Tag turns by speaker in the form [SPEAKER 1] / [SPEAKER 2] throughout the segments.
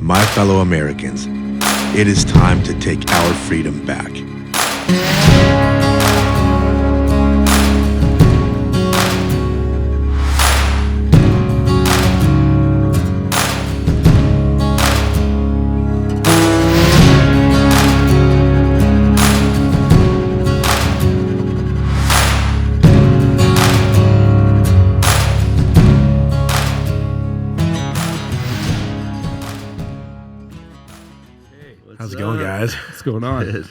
[SPEAKER 1] My fellow Americans, it is time to take our freedom back.
[SPEAKER 2] How's it going, guys?
[SPEAKER 3] What's going on?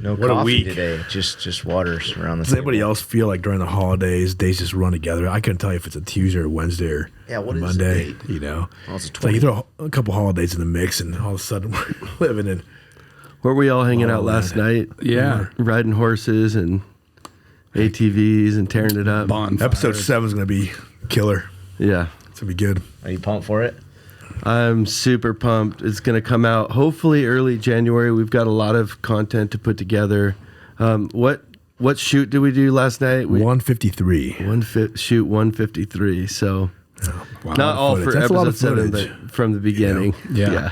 [SPEAKER 4] No
[SPEAKER 2] What a
[SPEAKER 4] coffee
[SPEAKER 2] week.
[SPEAKER 4] today. Just waters around the
[SPEAKER 2] Does anybody else feel like during the holidays, days just run together? I couldn't tell you if it's a Tuesday or Wednesday or
[SPEAKER 4] what is the
[SPEAKER 2] Monday.
[SPEAKER 4] date?
[SPEAKER 2] You know,
[SPEAKER 4] Well, it's a
[SPEAKER 2] like you
[SPEAKER 4] 20.
[SPEAKER 2] throw a couple holidays in the mix, and all of a sudden we're living in.
[SPEAKER 5] Were we all hanging
[SPEAKER 2] Oh,
[SPEAKER 5] out last night?
[SPEAKER 3] Yeah.
[SPEAKER 5] Riding horses and ATVs and tearing it up.
[SPEAKER 3] Bonfires.
[SPEAKER 2] Episode 7 is going to be killer.
[SPEAKER 5] Yeah.
[SPEAKER 2] It's going to be good.
[SPEAKER 4] Are you pumped for it?
[SPEAKER 5] I'm super pumped. It's going to come out hopefully early January. We've got a lot of content to put together. What shoot did we do last night?
[SPEAKER 2] 153.
[SPEAKER 5] Shoot 153. So
[SPEAKER 3] Wow.
[SPEAKER 5] not all
[SPEAKER 2] footage.
[SPEAKER 5] for
[SPEAKER 2] That's a lot
[SPEAKER 5] episode
[SPEAKER 2] of
[SPEAKER 5] 7,
[SPEAKER 2] footage.
[SPEAKER 5] but from the beginning.
[SPEAKER 3] Yeah.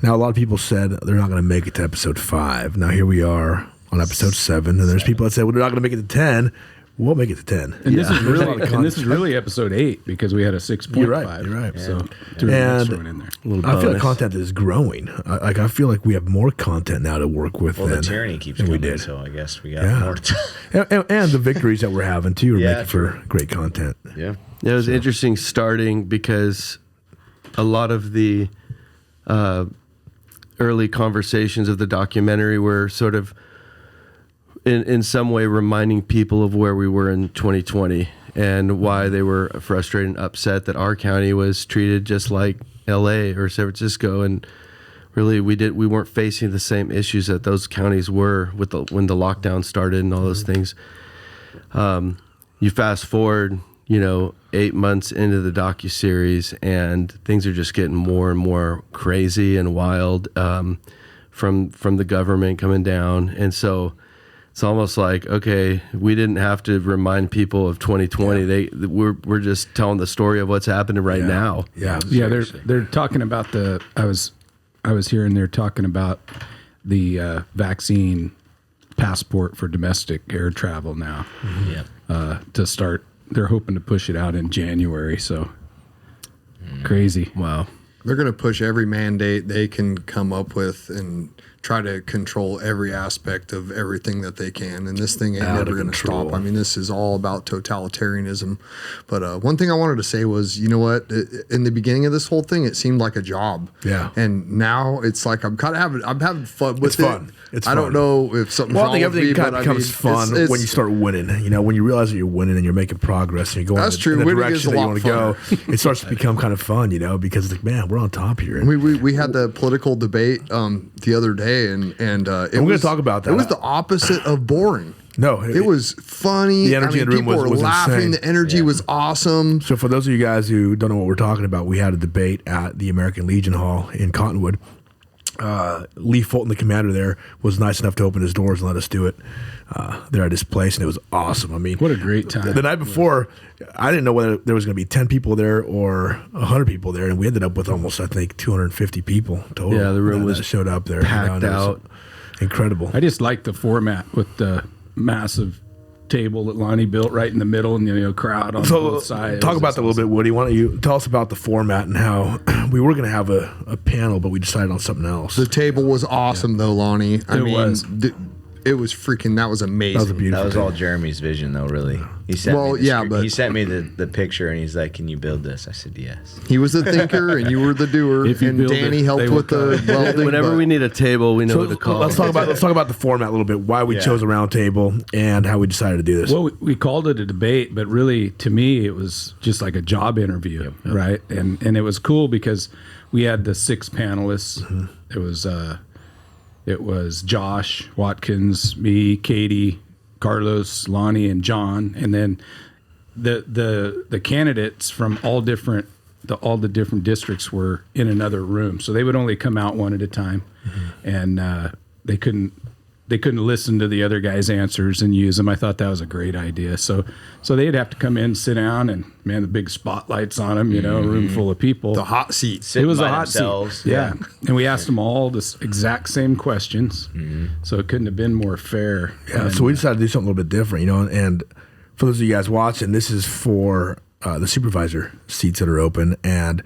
[SPEAKER 2] Now, a lot of people said they're not going to make it to episode 5. Now, here we are on episode 7, and there's people that said, well, they're not going to make it to 10. We'll make it to 10.
[SPEAKER 3] And this
[SPEAKER 5] Yeah.
[SPEAKER 3] is really episode 8 because we had a 6.5.
[SPEAKER 2] You're right. You're right.
[SPEAKER 3] So threw an extra one in there.
[SPEAKER 5] A little
[SPEAKER 2] I feel like
[SPEAKER 5] bonus.
[SPEAKER 2] content is growing. I feel like we have more content now to work with
[SPEAKER 4] Well, the
[SPEAKER 2] than
[SPEAKER 4] tyranny keeps
[SPEAKER 2] than we
[SPEAKER 4] coming,
[SPEAKER 2] did.
[SPEAKER 4] so I guess we got
[SPEAKER 2] Yeah.
[SPEAKER 4] more time.
[SPEAKER 2] And the victories that we're having too are
[SPEAKER 4] Yeah,
[SPEAKER 2] making for great content.
[SPEAKER 4] Yeah.
[SPEAKER 5] Yeah, it was interesting starting because a lot of the early conversations of the documentary were sort of in some way reminding people of where we were in 2020 and why they were frustrated and upset that our county was treated just like LA or San Francisco, and really we weren't facing the same issues that those counties were with when the lockdown started and all those things. You fast forward, 8 months into the docuseries, and things are just getting more and more crazy and wild from the government coming down, and so it's almost like, okay, we didn't have to remind people of 2020. We're just telling the story of what's happening right now.
[SPEAKER 2] Yeah.
[SPEAKER 3] Yeah, they're talking about I was hearing they're talking about the vaccine passport for domestic air travel now.
[SPEAKER 4] Yeah.
[SPEAKER 3] To start, they're hoping to push it out in January. So crazy.
[SPEAKER 5] Wow.
[SPEAKER 6] They're going to push every mandate they can come up with and try to control every aspect of everything that they can. And this thing ain't
[SPEAKER 2] Out of
[SPEAKER 6] never going to
[SPEAKER 2] control.
[SPEAKER 6] stop. I mean, this is all about totalitarianism. But one thing I wanted to say was, you know what? In the beginning of this whole thing, it seemed like a job.
[SPEAKER 2] Yeah.
[SPEAKER 6] And now it's like I'm having fun with
[SPEAKER 2] It's fun. It's
[SPEAKER 6] I don't
[SPEAKER 2] fun.
[SPEAKER 6] know if something's
[SPEAKER 2] Well, I
[SPEAKER 6] wrong
[SPEAKER 2] think
[SPEAKER 6] with
[SPEAKER 2] everything
[SPEAKER 6] me,
[SPEAKER 2] kind
[SPEAKER 6] but
[SPEAKER 2] of becomes fun
[SPEAKER 6] it's-
[SPEAKER 2] when you start winning. When you realize that you're winning and you're making progress and you're going
[SPEAKER 6] That's
[SPEAKER 2] in
[SPEAKER 6] true.
[SPEAKER 2] the
[SPEAKER 6] Winning
[SPEAKER 2] direction
[SPEAKER 6] is a
[SPEAKER 2] that you
[SPEAKER 6] lot
[SPEAKER 2] want to go. It starts to become kind of fun, because it's like, man, we're on top here. And
[SPEAKER 6] We had the political debate the other day, and
[SPEAKER 2] we're going to talk about that.
[SPEAKER 6] It was the opposite of boring.
[SPEAKER 2] No,
[SPEAKER 6] It was funny.
[SPEAKER 2] The energy in the room
[SPEAKER 6] people
[SPEAKER 2] was
[SPEAKER 6] were laughing.
[SPEAKER 2] insane.
[SPEAKER 6] The energy was awesome.
[SPEAKER 2] So for those of you guys who don't know what we're talking about, we had a debate at the American Legion Hall in Cottonwood. Lee Fulton, the commander there, was nice enough to open his doors and let us do it there at his place, and it was awesome. I mean,
[SPEAKER 3] What a great time.
[SPEAKER 2] The night before, I didn't know whether there was going to be 10 people there or 100 people there, and we ended up with almost, I think, 250 people total.
[SPEAKER 5] Yeah, the room
[SPEAKER 2] that
[SPEAKER 5] was
[SPEAKER 2] showed up there.
[SPEAKER 5] packed
[SPEAKER 2] It was
[SPEAKER 5] out.
[SPEAKER 2] incredible.
[SPEAKER 3] I just like the format with the massive table that Lani built right in the middle and crowd on
[SPEAKER 2] So
[SPEAKER 3] both sides.
[SPEAKER 2] talk about that a little bit, Woody. Why don't you tell us about the format and how we were going to have a panel, but we decided on something else.
[SPEAKER 6] The table was awesome, though, Lonnie. I mean,
[SPEAKER 3] was.
[SPEAKER 6] It was freaking. That was amazing.
[SPEAKER 2] That was a beautiful
[SPEAKER 4] That was
[SPEAKER 2] thing.
[SPEAKER 4] all Jeremy's vision, though, really. He sent
[SPEAKER 6] Well,
[SPEAKER 4] me the
[SPEAKER 6] yeah,
[SPEAKER 4] screen-
[SPEAKER 6] but-
[SPEAKER 4] he sent me the picture, and he's like, "Can you build this?" I said, "Yes."
[SPEAKER 6] He was the thinker, and you were the doer.
[SPEAKER 3] If you
[SPEAKER 6] and
[SPEAKER 3] build
[SPEAKER 6] Danny
[SPEAKER 3] it,
[SPEAKER 6] helped
[SPEAKER 3] they will
[SPEAKER 6] with the
[SPEAKER 3] come.
[SPEAKER 6] welding.
[SPEAKER 5] Whenever
[SPEAKER 6] but-
[SPEAKER 5] we need a table, we know who to call.
[SPEAKER 2] Let's talk about the format a little bit. Why we
[SPEAKER 4] Yeah.
[SPEAKER 2] chose a round table and how we decided to do this.
[SPEAKER 3] Well, we called it a debate, but really, to me, it was just like a job interview, right? And it was cool because we had the 6 panelists. It was Josh Watkins, me, Katie, Carlos, Lani, and John, and then the candidates from all the different districts were in another room, so they would only come out one at a time, and they they couldn't listen to the other guy's answers and use them. I thought that was a great idea. So they'd have to come in, sit down, and man, the big spotlights on them, a room full of people.
[SPEAKER 6] The hot seats.
[SPEAKER 3] It was
[SPEAKER 4] by
[SPEAKER 3] a hot
[SPEAKER 4] themselves.
[SPEAKER 3] seat. Yeah. And we asked them all the exact same questions. So it couldn't have been more fair.
[SPEAKER 2] Yeah, so we decided to do something a little bit different, and for those of you guys watching, this is for the supervisor seats that are open, and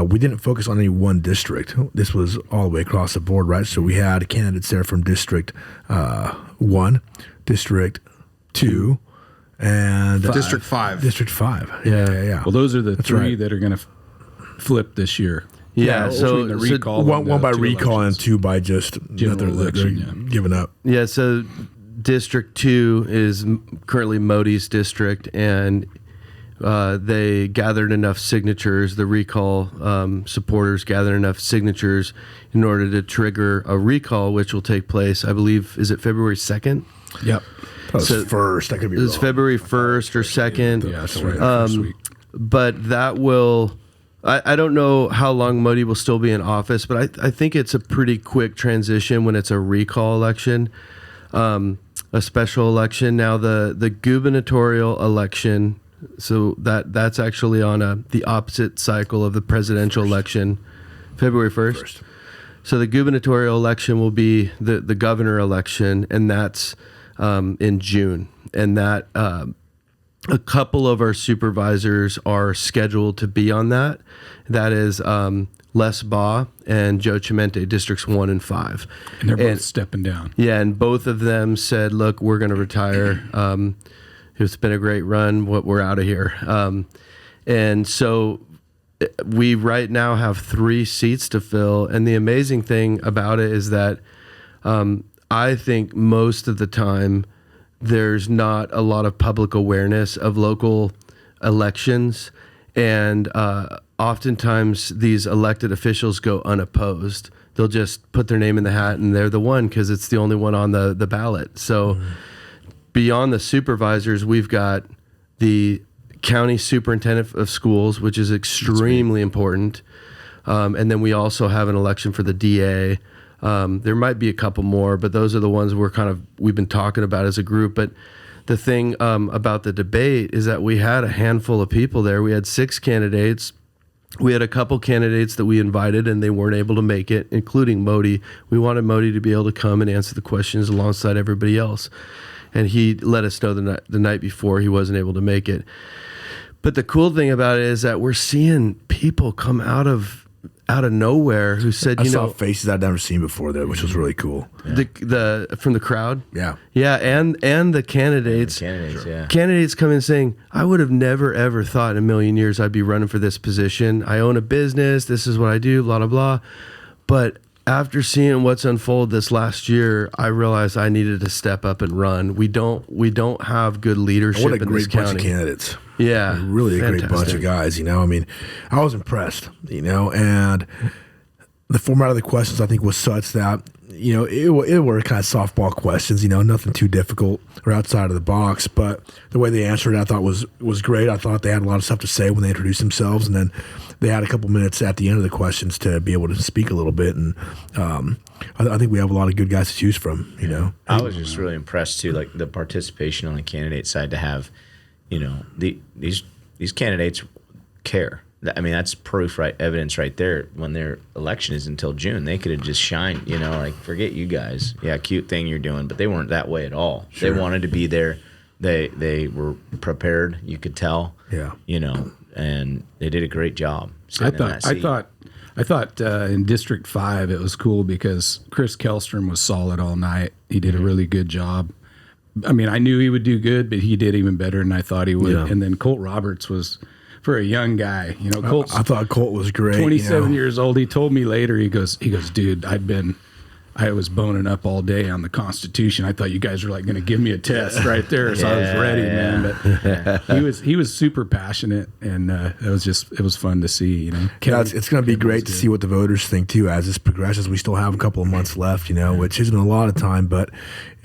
[SPEAKER 2] we didn't focus on any one district. This was all the way across the board, right? So we had candidates there from District 1, District 2, and
[SPEAKER 6] District 5.
[SPEAKER 2] District 5. Yeah.
[SPEAKER 3] Well, those are the three
[SPEAKER 2] right.
[SPEAKER 3] that are going to flip this year.
[SPEAKER 5] Yeah,
[SPEAKER 3] Between the recall
[SPEAKER 2] one
[SPEAKER 3] and
[SPEAKER 2] by
[SPEAKER 3] two
[SPEAKER 2] recall
[SPEAKER 3] elections.
[SPEAKER 2] and two by just
[SPEAKER 3] General
[SPEAKER 2] they're
[SPEAKER 3] election,
[SPEAKER 2] giving up.
[SPEAKER 5] Yeah, so District 2 is currently Modi's district, and they gathered enough signatures, the recall supporters gathered enough signatures in order to trigger a recall, which will take place, I believe, is it February 2nd?
[SPEAKER 3] Yep.
[SPEAKER 2] That was first. That could be
[SPEAKER 5] It's
[SPEAKER 2] wrong.
[SPEAKER 5] February 1st or 2nd.
[SPEAKER 3] Yeah, that's right.
[SPEAKER 2] Um,
[SPEAKER 3] First week.
[SPEAKER 5] But that will, I don't know how long Modi will still be in office, but I think it's a pretty quick transition when it's a recall election, a special election. Now the gubernatorial election, so that's actually on the opposite cycle of the presidential election, February 1st. So the gubernatorial election will be the governor election, and that's in June. And that a couple of our supervisors are scheduled to be on that. That is Les Baugh and Joe Chimente, Districts 1 and 5.
[SPEAKER 3] And they're both stepping down.
[SPEAKER 5] Yeah, and both of them said, look, we're going to retire. It's been a great run. We're out of here. And so we right now have 3 seats to fill. And the amazing thing about it is that I think most of the time there's not a lot of public awareness of local elections. And oftentimes these elected officials go unopposed. They'll just put their name in the hat and they're the one because it's the only one on the ballot. So beyond the supervisors, we've got the county superintendent of schools, which is extremely important. And then we also have an election for the DA. There might be a couple more, but those are the ones we've been talking about as a group. But the thing about the debate is that we had a handful of people there. We had 6 candidates. We had a couple candidates that we invited and they weren't able to make it, including Modi. We wanted Modi to be able to come and answer the questions alongside everybody else. And he let us know the night before he wasn't able to make it. But the cool thing about it is that we're seeing people come out of nowhere who said,
[SPEAKER 2] I saw faces I'd never seen before there, which was really cool.
[SPEAKER 5] the from the crowd.
[SPEAKER 2] Yeah.
[SPEAKER 5] Yeah, and the candidates. Candidates come in saying, I would have never, ever thought in a million years I'd be running for this position. I own a business. This is what I do, blah, blah, blah. But after seeing what's unfolded this last year, I realized I needed to step up and run. We don't have good leadership
[SPEAKER 2] What a
[SPEAKER 5] in this
[SPEAKER 2] great bunch
[SPEAKER 5] county.
[SPEAKER 2] of candidates.
[SPEAKER 5] Yeah.
[SPEAKER 2] Really a great bunch of guys, I mean, I was impressed, and the format of the questions I think was such that, it were kind of softball questions, nothing too difficult or outside of the box, but the way they answered it I thought was great. I thought they had a lot of stuff to say when they introduced themselves, and then they had a couple minutes at the end of the questions to be able to speak a little bit, and I think we have a lot of good guys to choose from,
[SPEAKER 4] I was just really impressed too, like the participation on the candidate side to have, these candidates care. I mean, that's proof, right? Evidence right there. When their election is until June, they could have just shined, like forget you guys. Yeah, cute thing you're doing, but they weren't that way at all. Sure. They wanted to be there. They were prepared. You could tell.
[SPEAKER 2] Yeah.
[SPEAKER 4] And they did a great job.
[SPEAKER 3] I thought in District 5 it was cool because Chris Kellstrom was solid all night. He did a really good job. I mean, I knew he would do good, but he did even better than I thought he would.
[SPEAKER 2] Yeah.
[SPEAKER 3] And then Colt Roberts was, for a young guy, Colt's
[SPEAKER 2] I thought Colt was great.
[SPEAKER 3] 27 years old. He told me later, he goes, dude, I was boning up all day on the Constitution. I thought you guys were like going to give me a test right there, so I was ready, man. But he was super passionate, and it was fun to see.
[SPEAKER 2] It's going to be great to see what the voters think too as this progresses. We still have a couple of months left, which isn't a lot of time, but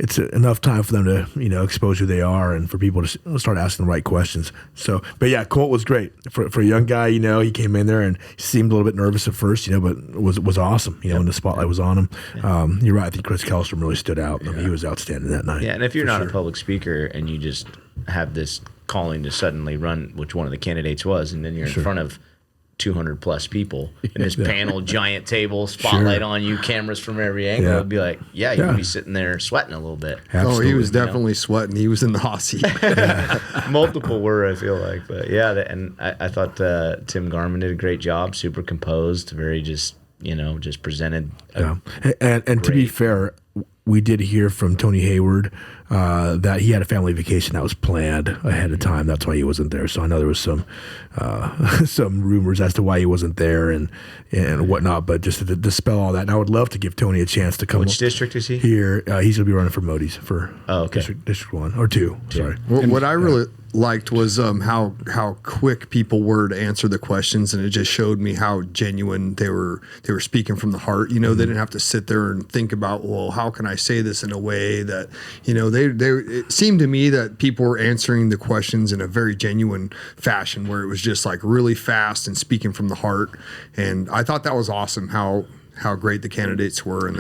[SPEAKER 2] it's enough time for them to expose who they are and for people to start asking the right questions. So, but yeah, Colt was great for a young guy. He came in there and he seemed a little bit nervous at first, but was awesome. When the spotlight was on him. You're right. I think Chris Kellstrom really stood out. I mean, he was outstanding that night.
[SPEAKER 4] Yeah, and if you're
[SPEAKER 2] for
[SPEAKER 4] not
[SPEAKER 2] sure.
[SPEAKER 4] a public speaker and you just have this calling to suddenly run, which one of the candidates was, and then you're in front of 200 plus people in this panel, giant table, spotlight on you, cameras from every angle, it'd be like, you'd be sitting there sweating a little bit.
[SPEAKER 6] Oh, he was definitely sweating. He was in the hot seat.
[SPEAKER 4] Multiple were, I feel like, but and I thought Tim Garman did a great job, super composed, very just presented.
[SPEAKER 2] And to be fair, we did hear from Tony Hayward that he had a family vacation that was planned ahead of time. That's why he wasn't there. So I know there was some rumors as to why he wasn't there and whatnot. But just to dispel all that, and I would love to give Tony a chance to come.
[SPEAKER 4] Which district is he?
[SPEAKER 2] Here, he's going to be running for Modi's for
[SPEAKER 4] okay.
[SPEAKER 2] District 1 or 2. Sorry.
[SPEAKER 6] What I really liked was how quick people were to answer the questions, and it just showed me how genuine they were speaking from the heart. They didn't have to sit there and think about, well, how can I say this in a way that it seemed to me that people were answering the questions in a very genuine fashion, where it was just like really fast and speaking from the heart. And I thought that was awesome how great the candidates were in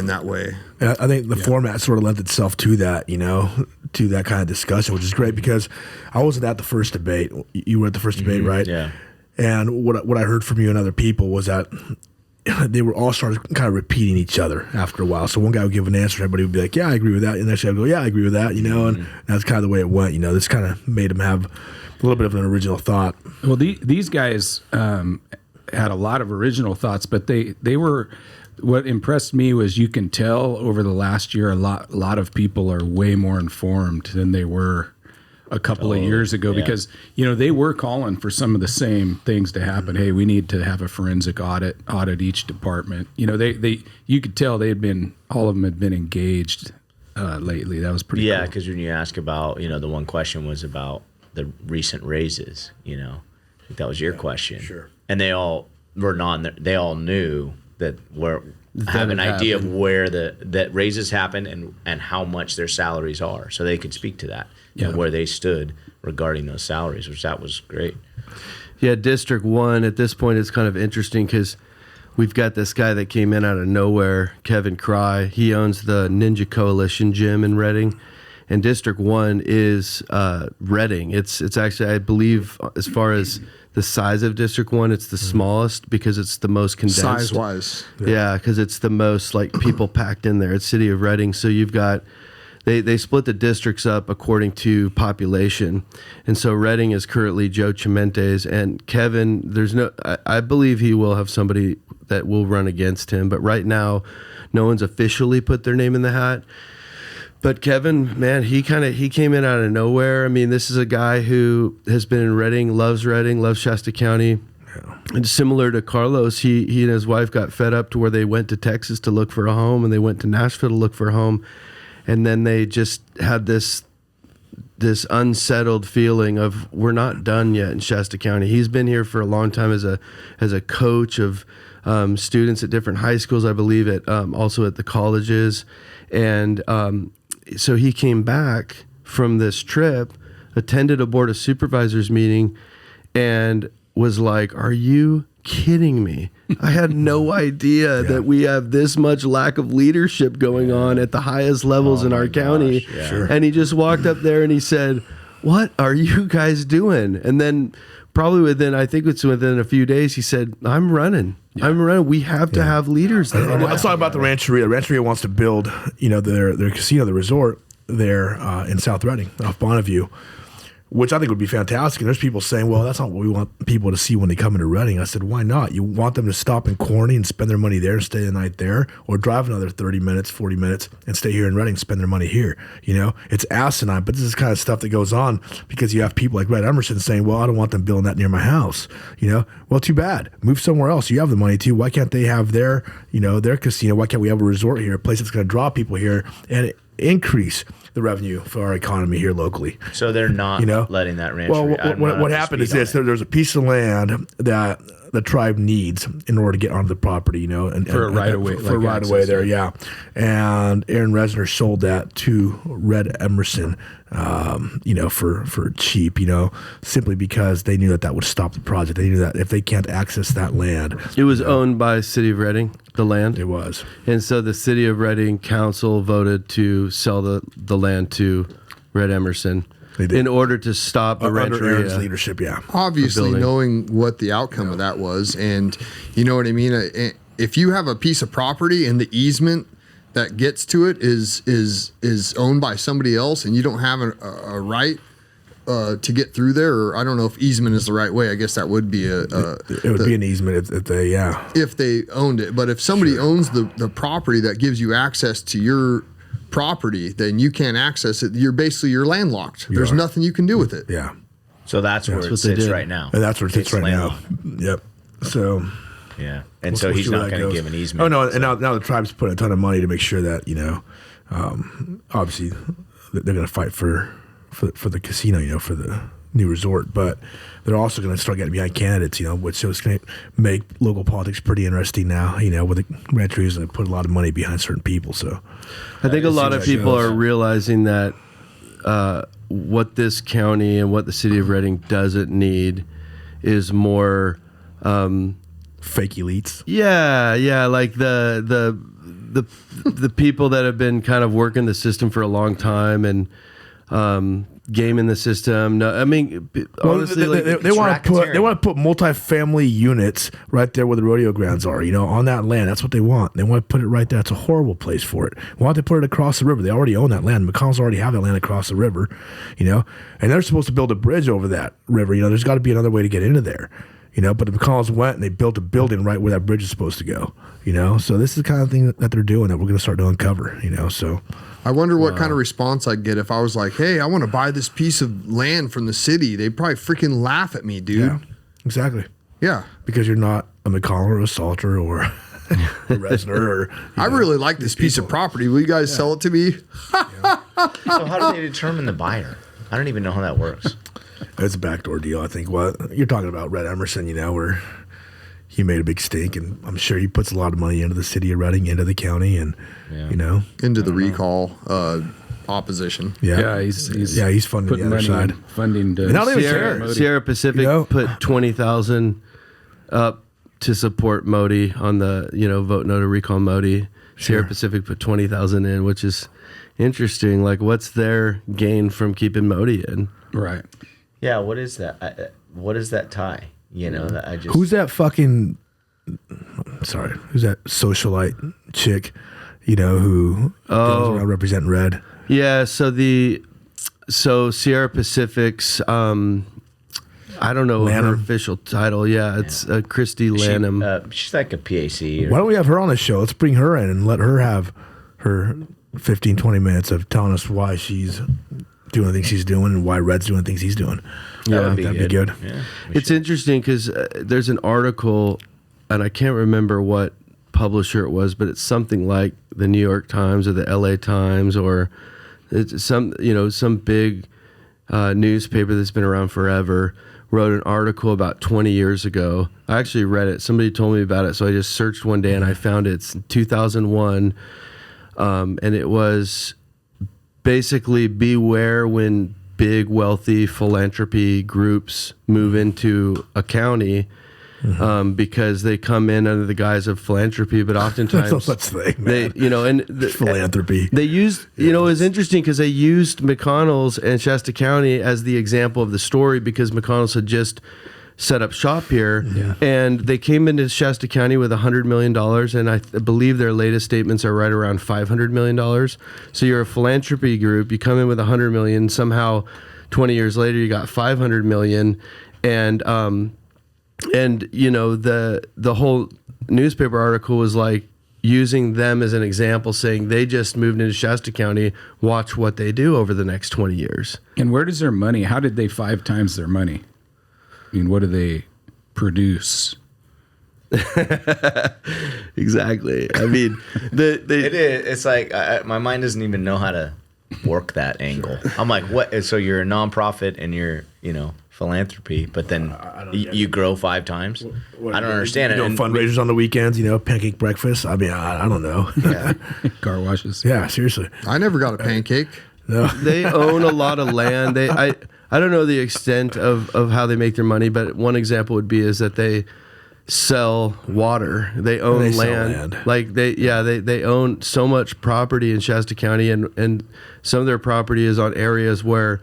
[SPEAKER 6] that way.
[SPEAKER 2] And I think the format sort of lent itself to that, to that kind of discussion, which is great because I wasn't at the first debate. You were at the first debate, right?
[SPEAKER 4] Yeah.
[SPEAKER 2] And what I heard from you and other people was that they were all started kind of repeating each other after a while. So one guy would give an answer, everybody would be like, yeah, I agree with that. And then I would go, yeah, I agree with that, and that's kind of the way it went. This kind of made them have a little bit of an original thought.
[SPEAKER 3] Well, these guys had a lot of original thoughts, but they were. What impressed me was you can tell over the last year a lot of people are way more informed than they were a couple of years ago because they were calling for some of the same things to happen. Hey, we need to have a forensic audit each department. They you could tell all of them had been engaged lately. That was pretty cool.
[SPEAKER 4] Because when you ask about the one question was about the recent raises. I think that was your question.
[SPEAKER 2] Sure.
[SPEAKER 4] And they all were they all knew that have an idea of where that raises happen and how much their salaries are, so they could speak to that and where they stood regarding those salaries, which that was great.
[SPEAKER 5] Yeah, District 1 at this point is kind of interesting because we've got this guy that came in out of nowhere, Kevin Cry. He owns the Ninja Coalition gym in Reading. And District 1 is Reading. It's actually, I believe, as far as the size of District 1, it's the smallest because it's the most condensed.
[SPEAKER 6] Size-wise.
[SPEAKER 5] Yeah, because it's the most people packed in there. It's City of Reading. So you've got, they split the districts up according to population. And so Reading is currently Joe Chimente's. And Kevin, I believe he will have somebody that will run against him. But right now, no one's officially put their name in the hat. But Kevin, man, he came in out of nowhere. I mean, this is a guy who has been in Reading, loves Shasta County. Yeah. And similar to Carlos, he and his wife got fed up to where they went to Texas to look for a home, and they went to Nashville to look for a home. And then they just had this unsettled feeling of we're not done yet in Shasta County. He's been here for a long time as a coach of students at different high schools, I believe, also at the colleges. And so he came back from this trip, attended a board of supervisors meeting, and was like, are you kidding me? I had no idea that we have this much lack of leadership going on at the highest levels in our county.
[SPEAKER 4] Sure.
[SPEAKER 5] And he just walked up there and he said, what are you guys doing? And then probably within a few days, he said, I'm running. We have to have leaders there.
[SPEAKER 2] Let's talk about the Rancheria. Rancheria wants to build, their casino, the resort there in South Reading, off Bonneview, which I think would be fantastic. And there's people saying, well, that's not what we want people to see when they come into Reading. I said, why not? You want them to stop in Corny and spend their money there and stay the night there, or drive another 30 minutes, 40 minutes and stay here in Reading, spend their money here. It's asinine, but this is kind of stuff that goes on because you have people like Red Emerson saying, well, I don't want them building that near my house. Well, too bad. Move somewhere else. You have the money too. Why can't they have their casino? Why can't we have a resort here, a place that's going to draw people here and increase the revenue for our economy here locally?
[SPEAKER 4] So they're not letting that ranch.
[SPEAKER 2] Well, what happened is this: there's a piece of land that the tribe needs in order to get onto the property, and
[SPEAKER 3] For a right-of-way,
[SPEAKER 2] for a
[SPEAKER 3] like
[SPEAKER 2] right-of-way
[SPEAKER 3] access,
[SPEAKER 2] there, yeah. And Aaron Resner sold that to Red Emerson, for cheap, simply because they knew that would stop the project. They knew that if they can't access that land,
[SPEAKER 5] It was owned by City of Reading, the land.
[SPEAKER 2] it was.
[SPEAKER 5] And so the City of Reading Council voted to sell the land to Red Emerson
[SPEAKER 2] They did.
[SPEAKER 5] in order to stop the
[SPEAKER 2] Under Aaron's
[SPEAKER 5] rancheria.
[SPEAKER 2] leadership, yeah.
[SPEAKER 6] Obviously,
[SPEAKER 5] building.
[SPEAKER 6] knowing what the outcome of that was, and you know what I mean. If you have a piece of property and the easement that gets to it is owned by somebody else, and you don't have a right to get through there, or I don't know if easement is the right way. I guess that would be
[SPEAKER 2] It would be an easement if they, yeah.
[SPEAKER 6] if they owned it. But if somebody owns the property that gives you access to your property, then you can't access it. You're landlocked. There's
[SPEAKER 2] are.
[SPEAKER 6] nothing you can do with it.
[SPEAKER 2] Yeah.
[SPEAKER 4] So that's where
[SPEAKER 5] That's
[SPEAKER 4] it
[SPEAKER 5] what they
[SPEAKER 4] sits
[SPEAKER 5] did.
[SPEAKER 4] right now.
[SPEAKER 2] And that's where it sits
[SPEAKER 4] It's
[SPEAKER 2] right now.
[SPEAKER 4] landlocked.
[SPEAKER 2] Yep. So.
[SPEAKER 4] Yeah. And
[SPEAKER 2] We'll
[SPEAKER 4] so he's
[SPEAKER 2] see where
[SPEAKER 4] not
[SPEAKER 2] that
[SPEAKER 4] going to
[SPEAKER 2] goes.
[SPEAKER 4] give an easement.
[SPEAKER 2] Oh no! And now the tribe's put a ton of money to make sure that obviously they're going to fight for the casino, for the new resort, but they're also going to start getting behind candidates, which is going to make local politics pretty interesting now. With the rancherias going to put a lot of money behind certain people. So
[SPEAKER 5] I think a lot of
[SPEAKER 2] that
[SPEAKER 5] people
[SPEAKER 2] shows.
[SPEAKER 5] are realizing that what this county and what the City of Reading doesn't need is more.
[SPEAKER 2] fake elites.
[SPEAKER 5] Yeah, like the people that have been kind of working the system for a long time and gaming the system. No, I mean, honestly,
[SPEAKER 2] they want to put multifamily units right there where the rodeo grounds are, on that land. That's what they want. They want to put it right there. It's a horrible place for it. Why don't they put it across the river? They already own that land. McConnell's already have that land across the river, and they're supposed to build a bridge over that river. There's got to be another way to get into there. But the McConnells went and they built a building right where that bridge is supposed to go. So this is the kind of thing that they're doing that we're going to start to uncover. So
[SPEAKER 6] I wonder what kind of response I'd get if I was like, "Hey, I want to buy this piece of land from the city." They'd probably freaking laugh at me, dude.
[SPEAKER 2] yeah, exactly.
[SPEAKER 6] Yeah.
[SPEAKER 2] Because you're not a McConnell or a Salter or a Resner or.
[SPEAKER 6] I really like this piece of property. Will you guys sell it to me?
[SPEAKER 4] So how do they determine the buyer? I don't even know how that works.
[SPEAKER 2] It's a backdoor deal, I think. Well, you're talking about Red Emerson, where he made a big stink, and I'm sure he puts a lot of money into the city of Reading, into the county, and
[SPEAKER 6] Into the recall opposition.
[SPEAKER 2] yeah, he's funding
[SPEAKER 3] putting
[SPEAKER 2] the other
[SPEAKER 3] money
[SPEAKER 2] side.
[SPEAKER 3] funding to
[SPEAKER 2] And I don't even care.
[SPEAKER 5] Sierra Pacific put 20,000 up to support Modi on the vote no to recall Modi. Sierra Pacific put 20,000 in, which is interesting. Like, what's their gain from keeping Modi in?
[SPEAKER 3] Right.
[SPEAKER 4] Yeah. What is that? What is that tie? That I just.
[SPEAKER 2] Who's that fucking? Sorry, who's that socialite chick? Who goes around representing Red?
[SPEAKER 5] Yeah, so Sierra Pacific's I don't know her
[SPEAKER 2] Lanham.
[SPEAKER 5] official title. Yeah, it's Christy Lanham.
[SPEAKER 4] She's like a PAC.
[SPEAKER 2] Why don't we have her on the show? Let's bring her in and let her have her 15, 20 minutes of telling us why she's doing the things she's doing and why Red's doing the things he's doing.
[SPEAKER 4] That'd
[SPEAKER 2] be good.
[SPEAKER 4] Yeah,
[SPEAKER 5] It's interesting because there's an article, and I can't remember what publisher it was, but it's something like the New York Times or the LA Times or it's some big newspaper that's been around forever wrote an article about 20 years ago. I actually read it. Somebody told me about it, so I just searched one day and I found it. It's 2001, and it was basically beware when big wealthy philanthropy groups move into a county because they come in under the guise of philanthropy, but oftentimes
[SPEAKER 2] There's no such thing,
[SPEAKER 5] they,
[SPEAKER 2] man.
[SPEAKER 5] and
[SPEAKER 2] Philanthropy.
[SPEAKER 5] They used, it was interesting because they used McConnell's and Shasta County as the example of the story because McConnell's had just set up shop here, and they came into Shasta County with $100 million, and I believe their latest statements are right around $500 million. So you're a philanthropy group, you come in with $100 million, somehow 20 years later you got $500 million, and the whole newspaper article was like using them as an example, saying they just moved into Shasta County, watch what they do over the next 20 years.
[SPEAKER 3] And where does their money? How did they 5 times their money? I mean, what do they produce?
[SPEAKER 5] Exactly. I mean,
[SPEAKER 4] it is. It's like my mind doesn't even know how to work that angle. I'm like, what? So you're a nonprofit and you're philanthropy, but then you grow 5 times. I don't understand it. And
[SPEAKER 2] Fundraisers on the weekends, pancake breakfast. I mean, I don't know.
[SPEAKER 4] yeah.
[SPEAKER 3] Car washes.
[SPEAKER 2] Yeah, seriously.
[SPEAKER 6] I never got a pancake.
[SPEAKER 2] No.
[SPEAKER 5] They own a lot of land. I don't know the extent of how they make their money, but one example would be is that they sell water. They own
[SPEAKER 2] They sell
[SPEAKER 5] land.
[SPEAKER 2] land.
[SPEAKER 5] Like they own so much property in Shasta County, and some of their property is on areas where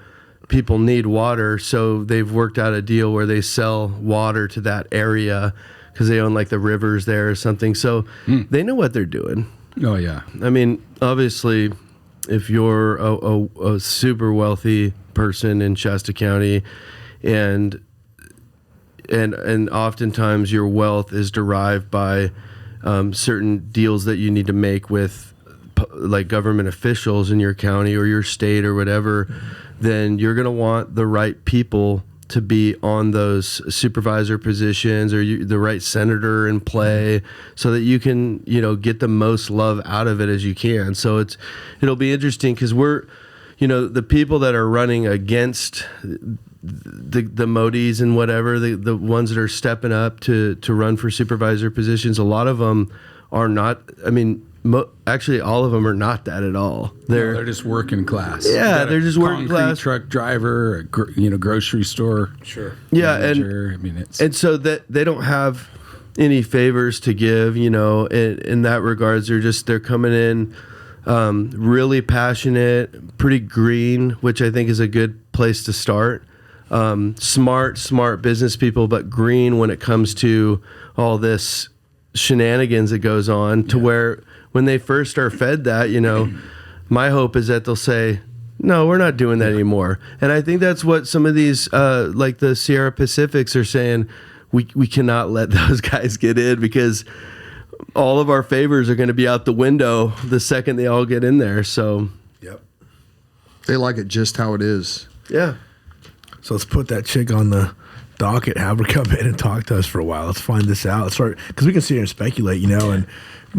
[SPEAKER 5] people need water. So they've worked out a deal where they sell water to that area because they own like the rivers there or something. So they know what they're doing.
[SPEAKER 3] Oh yeah.
[SPEAKER 5] I mean, obviously, if you're a super wealthy person in Shasta County, and oftentimes your wealth is derived by certain deals that you need to make with like government officials in your county or your state or whatever, then you're going to want the right people to be on those supervisor positions or the right senator in play so that you can, get the most love out of it as you can. So it'll be interesting because we're, the people that are running against the Modis and whatever, the ones that are stepping up to run for supervisor positions, a lot of them are not, actually all of them are not that at all.
[SPEAKER 3] They're just working class.
[SPEAKER 5] Yeah, they're just working class.
[SPEAKER 3] Truck driver, grocery store.
[SPEAKER 2] Sure.
[SPEAKER 5] Yeah,
[SPEAKER 3] manager.
[SPEAKER 5] and so that they don't have any favors to give, in that regards. They're coming in really passionate, pretty green, which I think is a good place to start. Smart business people, but green when it comes to all this shenanigans that goes on to where when they first are fed that, my hope is that they'll say, no, we're not doing that anymore. And I think that's what some of these, like the Sierra Pacifics are saying, we cannot let those guys get in because all of our favors are going to be out the window the second they all get in there. So,
[SPEAKER 2] Yep.
[SPEAKER 6] They like it just how it is.
[SPEAKER 5] yeah.
[SPEAKER 2] So let's put that chick on the docket, have her come in and talk to us for a while. Let's find this out. Let's start, because we can sit here and speculate, and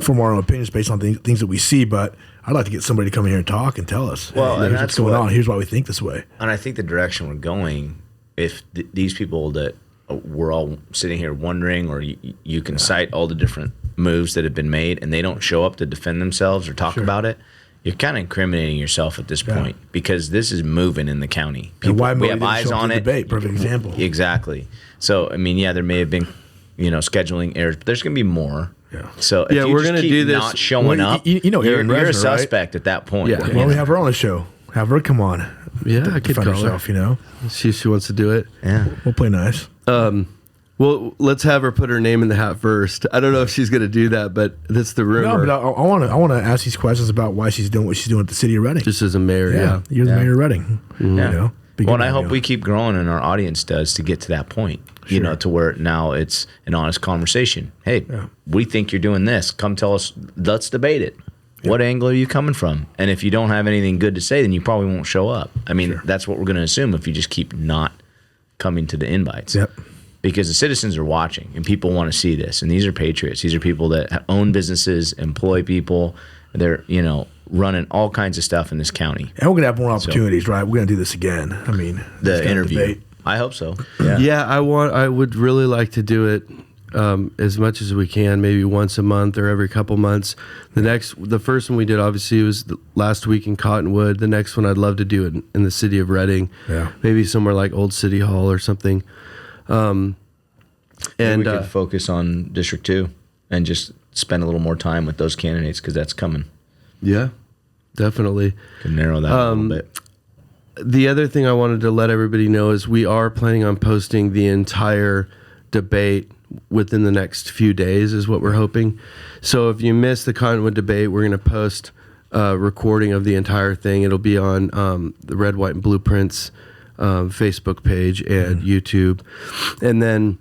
[SPEAKER 2] form our own opinions based on things that we see. But I'd like to get somebody to come in here and talk and tell us.
[SPEAKER 4] Well,
[SPEAKER 2] hey,
[SPEAKER 4] and
[SPEAKER 2] here's
[SPEAKER 4] that's
[SPEAKER 2] what's going on. Here's why we think this way.
[SPEAKER 4] And I think the direction we're going, if these people that we're all sitting here wondering, or you can cite all the different moves that have been made, and they don't show up to defend themselves or talk about it, you're kind of incriminating yourself at this point because this is moving in the county.
[SPEAKER 2] And why
[SPEAKER 4] we
[SPEAKER 2] Modi
[SPEAKER 4] have
[SPEAKER 2] didn't
[SPEAKER 4] eyes
[SPEAKER 2] show up
[SPEAKER 4] on
[SPEAKER 2] to
[SPEAKER 4] it.
[SPEAKER 2] Debate, perfect example.
[SPEAKER 4] Exactly. So, there may have been, scheduling errors, but there's going to be more.
[SPEAKER 2] Yeah.
[SPEAKER 4] So if you
[SPEAKER 5] we're
[SPEAKER 4] just
[SPEAKER 5] going to
[SPEAKER 4] keep
[SPEAKER 5] do this.
[SPEAKER 4] not showing up,
[SPEAKER 2] Aaron
[SPEAKER 4] you're a
[SPEAKER 2] Resner,
[SPEAKER 4] suspect at that point.
[SPEAKER 5] Yeah.
[SPEAKER 2] Well, we have her on the show. Have her come on.
[SPEAKER 5] Yeah, I could
[SPEAKER 2] Defend
[SPEAKER 5] call her.
[SPEAKER 2] herself,
[SPEAKER 5] See if she wants to do it.
[SPEAKER 4] Yeah.
[SPEAKER 2] We'll play nice.
[SPEAKER 5] Well, let's have her put her name in the hat first. I don't know if she's going to do that, but that's the rumor.
[SPEAKER 2] No, but I want to ask these questions about why she's doing what she's doing at the city of Reading.
[SPEAKER 5] Just as a mayor, yeah.
[SPEAKER 2] You're the mayor of Reading.
[SPEAKER 4] Yeah.
[SPEAKER 2] Big
[SPEAKER 4] Well, and I
[SPEAKER 2] deal.
[SPEAKER 4] hope we keep growing and our audience does to get to that point, to where now it's an honest conversation. Hey, we think you're doing this. Come tell us. Let's debate it. What angle are you coming from? And if you don't have anything good to say, then you probably won't show up. That's what we're going to assume if you just keep not coming to the invites.
[SPEAKER 2] Yep.
[SPEAKER 4] Because the citizens are watching and people want to see this. And these are patriots. These are people that own businesses, employ people. They're, running all kinds of stuff in this county.
[SPEAKER 2] And we're going to have more opportunities, right? We're going to do this again.
[SPEAKER 4] The
[SPEAKER 2] it's
[SPEAKER 4] interview.
[SPEAKER 2] debate.
[SPEAKER 4] I hope so.
[SPEAKER 5] Yeah, I would really like to do it as much as we can, maybe once a month or every couple months. The first one we did obviously was last week in Cottonwood. The next one I'd love to do it in the city of Reading.
[SPEAKER 2] Yeah.
[SPEAKER 5] Maybe somewhere like Old City Hall or something.
[SPEAKER 4] And we could focus on District 2 and just spend a little more time with those candidates because that's coming.
[SPEAKER 5] Yeah, definitely.
[SPEAKER 4] Can narrow that a little bit.
[SPEAKER 5] The other thing I wanted to let everybody know is we are planning on posting the entire debate within the next few days is what we're hoping. So if you missed the Cottonwood debate, we're going to post a recording of the entire thing. It'll be on the Red, White, and Blueprints Facebook page and YouTube. And then...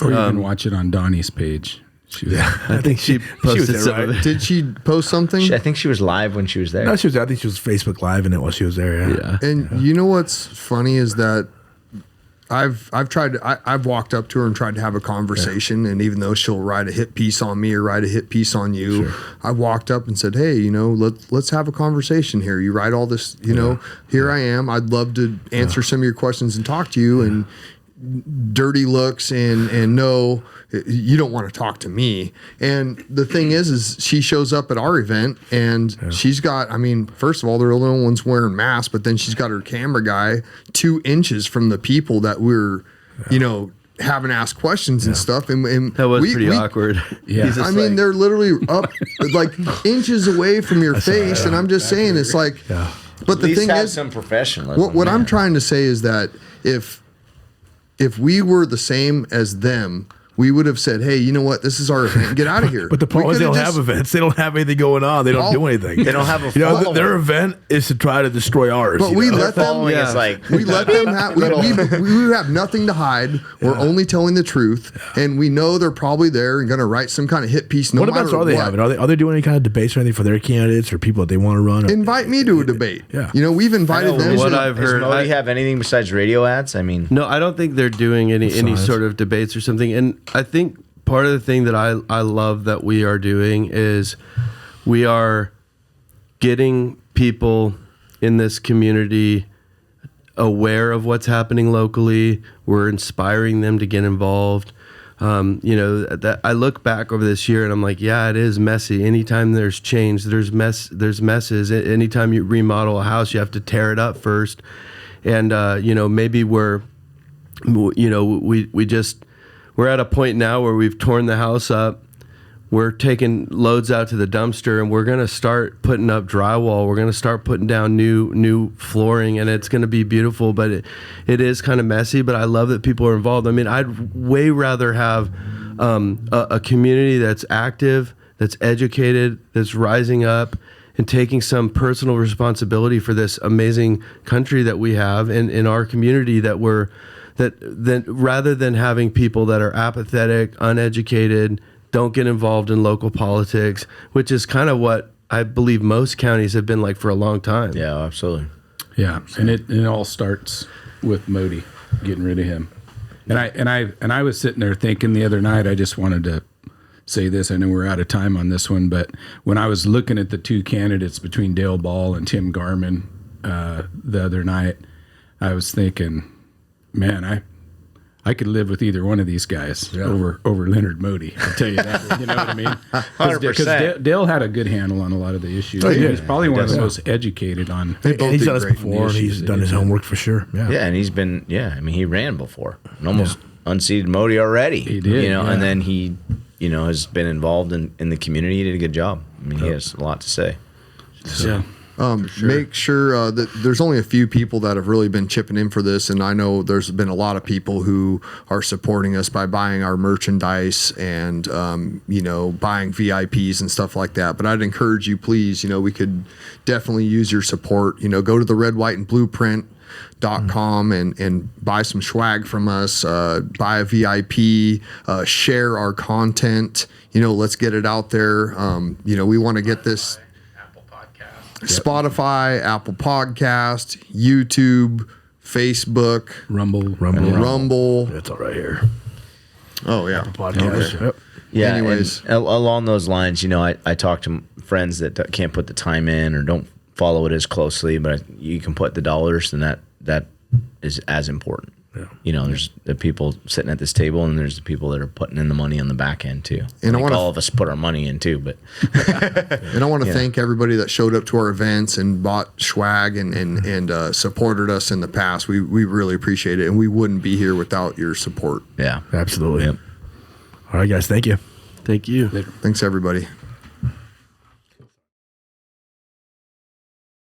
[SPEAKER 3] Or you can watch it on Donnie's page.
[SPEAKER 5] I think she posted
[SPEAKER 2] there,
[SPEAKER 5] some
[SPEAKER 2] right?
[SPEAKER 5] of it.
[SPEAKER 6] Did she post something?
[SPEAKER 4] I think she was live when she was there.
[SPEAKER 2] No, I think she was Facebook Live in it while she was there. Yeah.
[SPEAKER 6] And you know what's funny is that I've tried to, I've walked up to her and tried to have a conversation, and even though she'll write a hit piece on me or write a hit piece on you, I walked up and said, hey, let's have a conversation here. You write all this, here I am. I'd love to answer some of your questions and talk to you. And dirty looks and no, you don't want to talk to me. And the thing is she shows up at our event and she's got, first of all, they're the only ones wearing masks, but then she's got her camera guy 2 inches from the people that we're, having asked questions and stuff. And
[SPEAKER 5] that was pretty awkward.
[SPEAKER 3] Yeah.
[SPEAKER 6] They're literally up like inches away from your face. And I'm just saying, it's like, but the thing is,
[SPEAKER 4] some professionalism.
[SPEAKER 6] What I'm trying to say is that if we were the same as them, we would have said, hey, you know what? This is our event. Get out of here.
[SPEAKER 2] But the problem is they don't have events. They don't have anything going on. They don't do anything.
[SPEAKER 4] They don't have a
[SPEAKER 2] their event is to try to destroy ours.
[SPEAKER 6] But we let them.
[SPEAKER 4] Is like,
[SPEAKER 6] we let them have. We have nothing to hide. We're only telling the truth, and we know they're probably there and going to write some kind of hit piece.
[SPEAKER 2] What events are they having? Are they doing any kind of debates or anything for their candidates or people that they want to run?
[SPEAKER 6] Invite me to a debate.
[SPEAKER 2] Yeah.
[SPEAKER 6] We've invited them.
[SPEAKER 5] What I've heard.
[SPEAKER 4] Does Modi have anything besides radio ads?
[SPEAKER 5] No, I don't think they're doing any sort of debates or something. And I think part of the thing that I love that we are doing is we are getting people in this community aware of what's happening locally. We're inspiring them to get involved. That I look back over this year and I'm like, yeah, it is messy. Anytime there's change, there's messes. Anytime you remodel a house, you have to tear it up first. And maybe we're at a point now where we've torn the house up. We're taking loads out to the dumpster, and we're going to start putting up drywall. We're going to start putting down new flooring, and it's going to be beautiful, but it is kind of messy, but I love that people are involved. I'd way rather have a community that's active, that's educated, that's rising up, and taking some personal responsibility for this amazing country that we have in our community that rather than having people that are apathetic, uneducated, don't get involved in local politics, which is kind of what I believe most counties have been like for a long time.
[SPEAKER 4] Yeah, absolutely.
[SPEAKER 3] Yeah, and it all starts with Modi, getting rid of him. And I was sitting there thinking the other night, I just wanted to say this. I know we're out of time on this one, but when I was looking at the 2 candidates between Dale Ball and Tim Garman the other night, I was thinking, man, I could live with either one of these guys over Leonard Modi. I'll tell you that. You know what I mean?
[SPEAKER 4] 100%.
[SPEAKER 3] Dale had a a good handle on a lot of the issues. He's probably one of the most educated on.
[SPEAKER 2] He's done this before. He's done his homework for sure. Yeah.
[SPEAKER 4] Yeah, and he's been. Yeah, he ran before and almost unseated Modi already.
[SPEAKER 3] He did.
[SPEAKER 4] And then he, has been involved in the community. He did a good job. He has a lot to say.
[SPEAKER 3] Yeah.
[SPEAKER 6] Make sure that there's only a few people that have really been chipping in for this, and I know there's been a lot of people who are supporting us by buying our merchandise and buying VIPs and stuff like that. But I'd encourage you, please, we could definitely use your support. Go to the Red, White, and Blueprint.com and buy some swag from us, buy a VIP, share our content. Let's get it out there. We want to get this. Spotify, Apple Podcast, YouTube, Facebook,
[SPEAKER 3] Rumble.
[SPEAKER 2] That's all right here.
[SPEAKER 6] Oh yeah,
[SPEAKER 2] Podcast.
[SPEAKER 6] Okay.
[SPEAKER 2] Yep.
[SPEAKER 4] Yeah.
[SPEAKER 6] Anyways,
[SPEAKER 4] along those lines, I talk to friends that can't put the time in or don't follow it as closely, but you can put the dollars, and that is as important. Yeah. There's the people sitting at this table, and there's the people that are putting in the money on the back end too. And all of us put our money in too, but
[SPEAKER 6] and I want to thank everybody that showed up to our events and bought swag and supported us in the past. We really appreciate it, and we wouldn't be here without your support.
[SPEAKER 4] Yeah,
[SPEAKER 2] Absolutely.
[SPEAKER 4] Yep.
[SPEAKER 2] All right, guys. Thank you.
[SPEAKER 5] Thank you.
[SPEAKER 6] Thanks, everybody.